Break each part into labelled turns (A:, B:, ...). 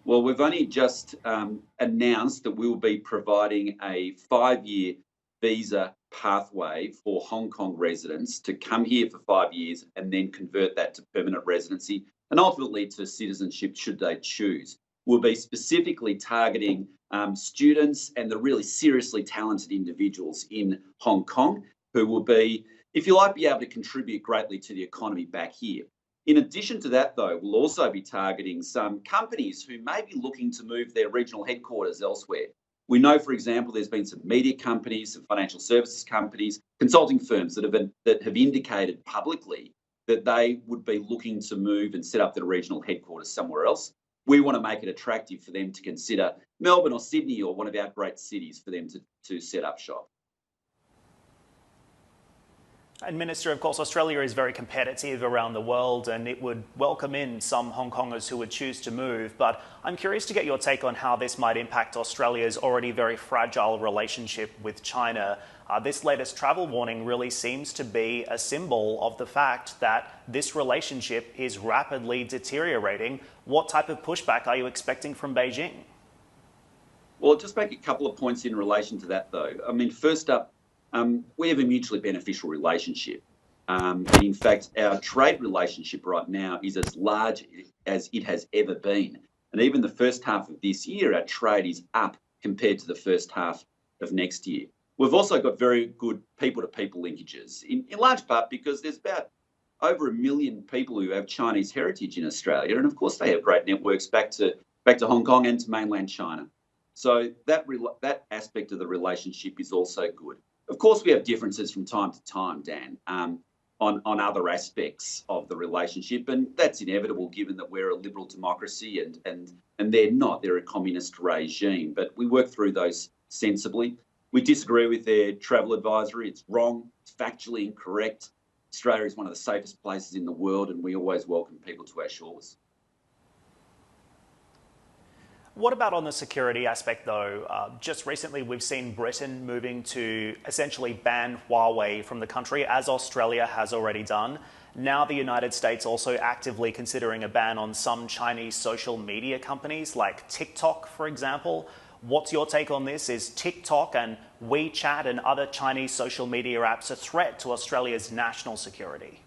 A: Well, we've only just announced that we'll be providing a 5-year visa pathway for Hong Kong residents to come here for 5 years and then convert that to permanent residency and ultimately to citizenship should they choose. We'll be specifically targeting students and the really seriously talented individuals in Hong Kong who will be, if you like, be able to contribute greatly to the economy back here. In addition to that, though, we'll also be targeting some companies who may be looking to move their regional headquarters elsewhere. We know, for example, there's been some media companies, some financial services companies, consulting firms that have indicated publicly that they would be looking to move and set up their regional headquarters somewhere else. We want to make it attractive for them to consider Melbourne or Sydney or one of our great cities for them to set up shop.
B: And Minister, of course, Australia is very competitive around the world and it would welcome in some Hong Kongers who would choose to move. But I'm curious to get your take on how this might impact Australia's already very fragile relationship with China. This latest travel warning really seems to be a symbol of the fact that this relationship is rapidly deteriorating. What type of pushback are you expecting from Beijing?
A: Well, just make a couple of points in relation to that, though. I mean, first up, we have a mutually beneficial relationship. In fact, our trade relationship right now is as large as it has ever been. And even the first half of this year, our trade is up compared to the first half of next year. We've also got very good people-to-people linkages, in large part because there's about over 1 million people who have Chinese heritage in Australia. And of course, they have great networks back to Hong Kong and to mainland China. So that aspect of the relationship is also good. Of course, we have differences from time to time, Dan, on other aspects of the relationship, and that's inevitable given that we're a liberal democracy and they're not. They're a communist regime, but we work through those sensibly. We disagree with their travel advisory. It's wrong. It's factually incorrect. Australia is one of the safest places in the world, and we always welcome people to our shores.
B: What about on the security aspect, though? Just recently, we've seen Britain moving to essentially ban Huawei from the country, as Australia has already done. Now the United States also actively considering a ban on some Chinese social media companies like TikTok, for example. What's your take on this? Is TikTok and WeChat and other Chinese social media apps a threat to Australia's national security?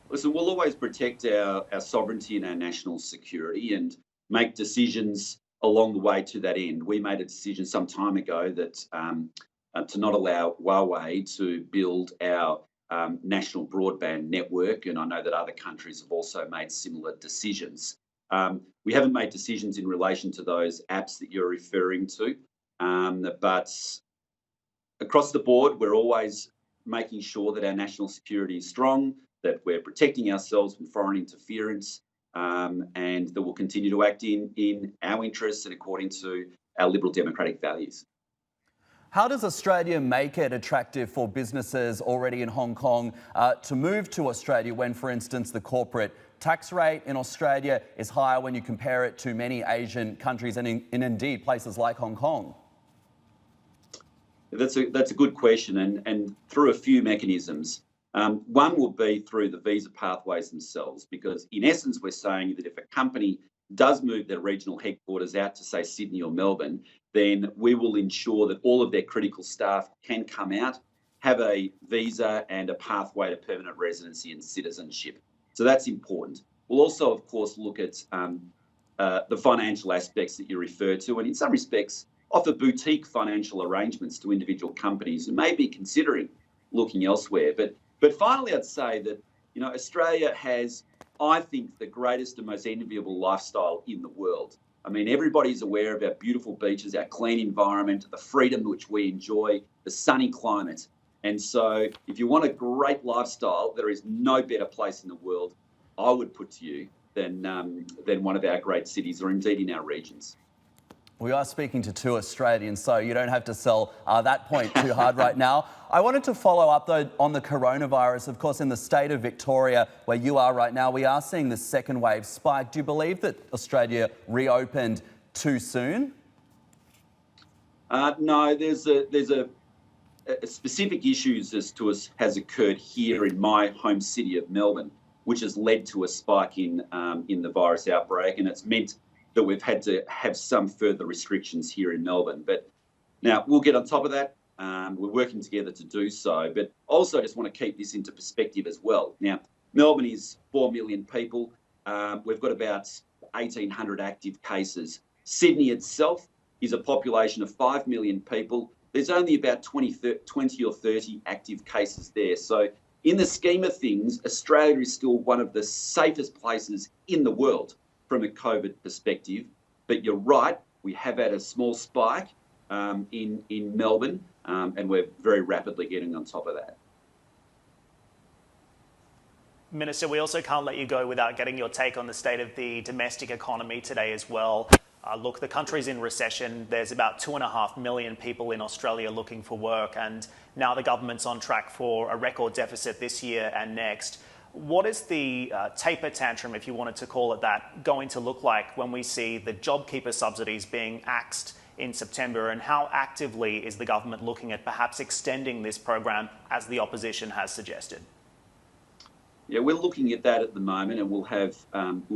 A: Listen, we'll always protect our sovereignty and our national security and make decisions along the way to that end. We made a decision some time ago that to not allow Huawei to build our national broadband network, and I know that other countries have also made similar decisions. We haven't made decisions in relation to those apps that you're referring to, but across the board, we're always making sure that our national security is strong, that we're protecting ourselves from foreign interference, and that we'll continue to act in our interests and according to our liberal democratic values.
C: How does Australia make it attractive for businesses already in Hong Kong to move to Australia when, for instance, the corporate tax rate in Australia is higher when you compare it to many Asian countries and indeed places like Hong Kong?
A: That's a good question, and through a few mechanisms. One will be through the visa pathways themselves, because in essence, we're saying that if a company does move their regional headquarters out to, say, Sydney or Melbourne, then we will ensure that all of their critical staff can come out, have a visa and a pathway to permanent residency and citizenship. So that's important. We'll also, of course, look at the financial aspects that you refer to, and in some respects, offer boutique financial arrangements to individual companies who may be considering looking elsewhere. But finally, I'd say that, you know, Australia has, I think, the greatest and most enviable lifestyle in the world. I mean, everybody's aware of our beautiful beaches, our clean environment, the freedom which we enjoy, the sunny climate. And so if you want a great lifestyle, there is no better place in the world, I would put to you, than one of our great cities, or indeed in our regions.
C: We are speaking to two Australians, so you don't have to sell that point too hard right now. I wanted to follow up, though, on the coronavirus. Of course, in the state of Victoria, where you are right now, we are seeing this second wave spike. Do you believe that Australia reopened too soon?
A: No, there's a specific issues as to us has occurred here in my home city of Melbourne, which has led to a spike in the virus outbreak, and it's meant that we've had to have some further restrictions here in Melbourne. But now we'll get on top of that. We're working together to do so. But also just want to keep this into perspective as well. Now, Melbourne is 4 million people. We've got about 1,800 active cases. Sydney itself is a population of 5 million people. There's only about 20 or 30 active cases there. So in the scheme of things, Australia is still one of the safest places in the world from a COVID perspective. But you're right, we have had a small spike in Melbourne, and we're very rapidly getting on top of that.
B: Minister, we also can't let you go without getting your take on the state of the domestic economy today as well. Look, the country's in recession. There's about 2.5 million people in Australia looking for work, and now the government's on track for a record deficit this year and next. What is the taper tantrum, if you wanted to call it that, going to look like when we see the JobKeeper subsidies being axed in September, and how actively is the government looking at perhaps extending this program as the opposition has suggested?
A: Yeah, we're looking at that at the moment, and we'll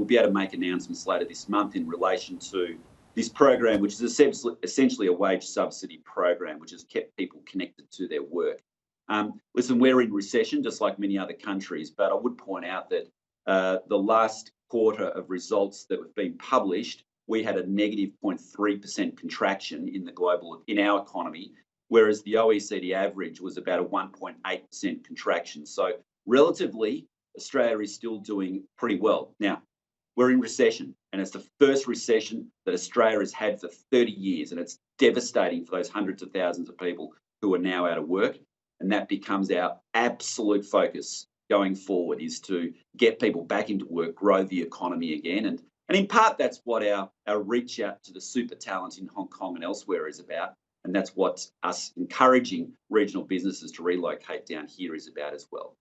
A: be able to make announcements later this month in relation to this program, which is essentially a wage subsidy program, which has kept people connected to their work. Listen, we're in recession, just like many other countries, but I would point out that the last quarter of results that have been published, we had a negative 0.3% contraction in our economy, whereas the OECD average was about a 1.8% contraction. So relatively, Australia is still doing pretty well. Now, we're in recession, and it's the first recession that Australia has had for 30 years, and it's devastating for those hundreds of thousands of people who are now out of work. And that becomes our absolute focus going forward, is to get people back into work, grow the economy again. And in part, that's what our reach out to the super talent in Hong Kong and elsewhere is about. And that's what us encouraging regional businesses to relocate down here is about as well.